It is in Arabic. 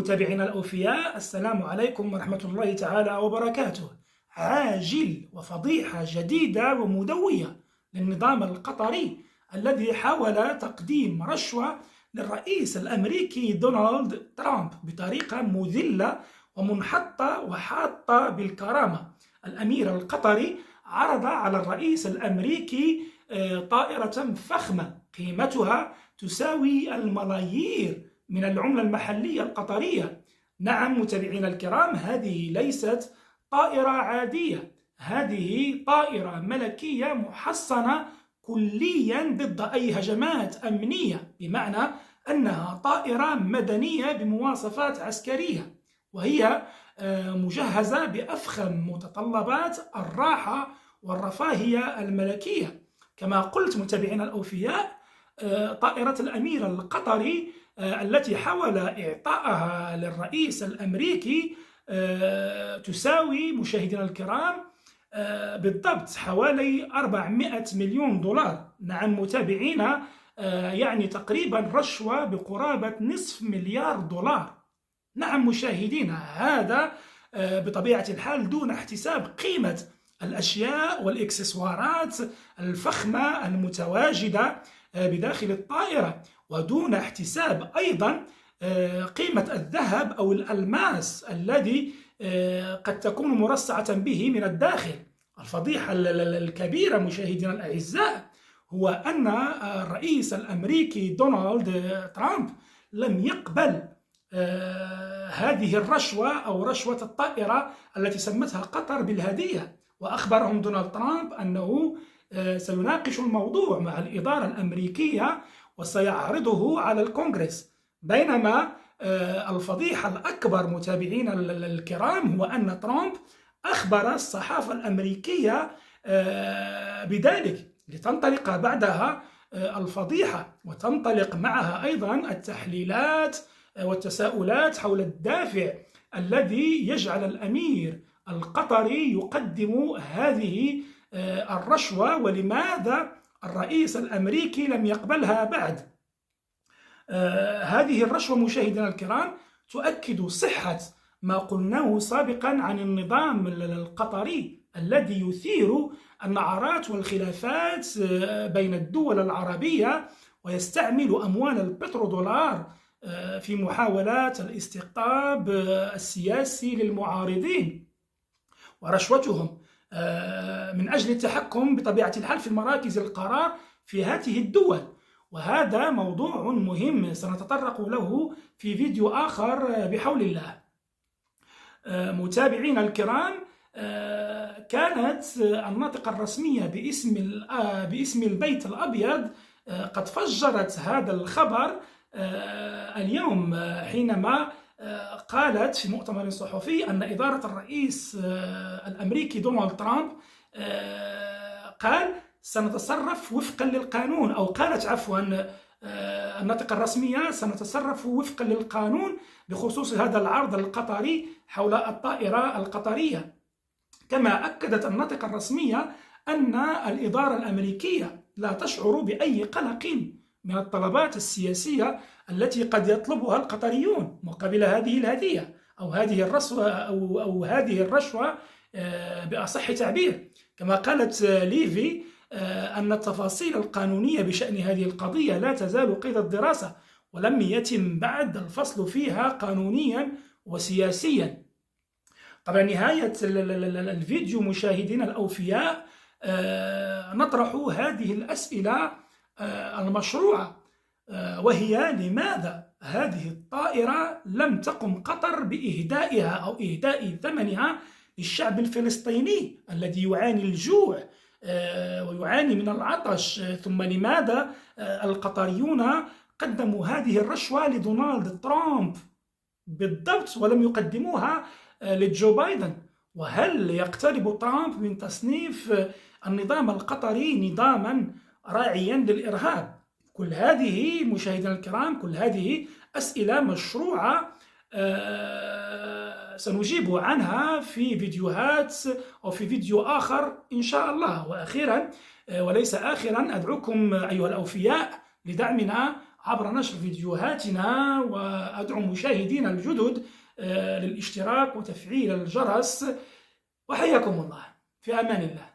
متابعينا الأوفياء، السلام عليكم ورحمة الله تعالى وبركاته. عاجل وفضيحة جديدة ومدوية للنظام القطري الذي حاول تقديم رشوة للرئيس الأمريكي دونالد ترامب بطريقة مذلة ومنحطة وحاطة بالكرامة. الأمير القطري عرض على الرئيس الأمريكي طائرة فخمة قيمتها تساوي الملايير من العملة المحلية القطرية. نعم متابعينا الكرام، هذه ليست طائرة عادية، هذه طائرة ملكية محصنة كليا ضد أي هجمات أمنية، بمعنى أنها طائرة مدنية بمواصفات عسكرية، وهي مجهزة بأفخم متطلبات الراحة والرفاهية الملكية. كما قلت متابعينا الأوفياء، طائرة الأمير القطري التي حاول إعطائها للرئيس الأمريكي تساوي مشاهدينا الكرام بالضبط حوالي 400 مليون دولار. نعم متابعينا، يعني تقريبا رشوة بقرابة نصف مليار دولار. نعم مشاهدينا، هذا بطبيعة الحال دون احتساب قيمة الأشياء والإكسسوارات الفخمة المتواجدة بداخل الطائرة، ودون احتساب أيضا قيمة الذهب أو الألماس الذي قد تكون مرصعة به من الداخل. الفضيحة الكبيرة مشاهدينا الأعزاء هو أن الرئيس الأمريكي دونالد ترامب لم يقبل هذه الرشوة أو رشوة الطائرة التي سمتها قطر بالهدية، وأخبرهم دونالد ترامب أنه سيناقش الموضوع مع الإدارة الأمريكية وسيعرضه على الكونغرس. بينما الفضيحة الأكبر متابعينا الكرام هو أن ترامب أخبر الصحافة الأمريكية بذلك، لتنطلق بعدها الفضيحة وتنطلق معها أيضا التحليلات والتساؤلات حول الدافع الذي يجعل الأمير القطري يقدم هذه الرشوة، ولماذا الرئيس الأمريكي لم يقبلها بعد. هذه الرشوة مشاهدينا الكرام تؤكد صحة ما قلناه سابقا عن النظام القطري الذي يثير النعرات والخلافات بين الدول العربية، ويستعمل أموال البترودولار في محاولات الاستقطاب السياسي للمعارضين ورشوتهم من أجل التحكم بطبيعة الحال في مراكز القرار في هذه الدول. وهذا موضوع مهم سنتطرق له في فيديو آخر بحول الله. متابعينا الكرام، كانت الناطقة الرسمية باسم البيت الأبيض قد فجرت هذا الخبر اليوم حينما قالت في مؤتمر صحفي أن إدارة الرئيس الأمريكي دونالد ترامب قال سنتصرف وفقا للقانون، أو قالت عفوا الناطقة الرسمية سنتصرف وفقا للقانون بخصوص هذا العرض القطري حول الطائرة القطرية. كما أكدت الناطقة الرسمية أن الإدارة الأمريكية لا تشعر بأي قلق من الطلبات السياسية التي قد يطلبها القطريون مقابل هذه الهدية أو هذه الرشوة أو هذه الرشوة بأصح تعبير. كما قالت ليفي أن التفاصيل القانونية بشأن هذه القضية لا تزال قيد الدراسة، ولم يتم بعد الفصل فيها قانونيا وسياسيا. طبعا نهاية الفيديو مشاهدينا الأوفياء نطرح هذه الأسئلة المشروعة، وهي لماذا هذه الطائرة لم تقم قطر بإهدائها أو إهداء ثمنها للشعب الفلسطيني الذي يعاني الجوع ويعاني من العطش؟ ثم لماذا القطريون قدموا هذه الرشوة لدونالد ترامب بالضبط ولم يقدموها لجو بايدن؟ وهل يقترب ترامب من تصنيف النظام القطري نظاما راعيا للإرهاب؟ كل هذه مشاهدينا الكرام، كل هذه أسئلة مشروعة سنجيب عنها في فيديوهات أو في فيديو آخر إن شاء الله. وأخيرا وليس آخرا، أدعوكم أيها الأوفياء لدعمنا عبر نشر فيديوهاتنا، وأدعو مشاهدينا الجدد للاشتراك وتفعيل الجرس. وحياكم الله، في أمان الله.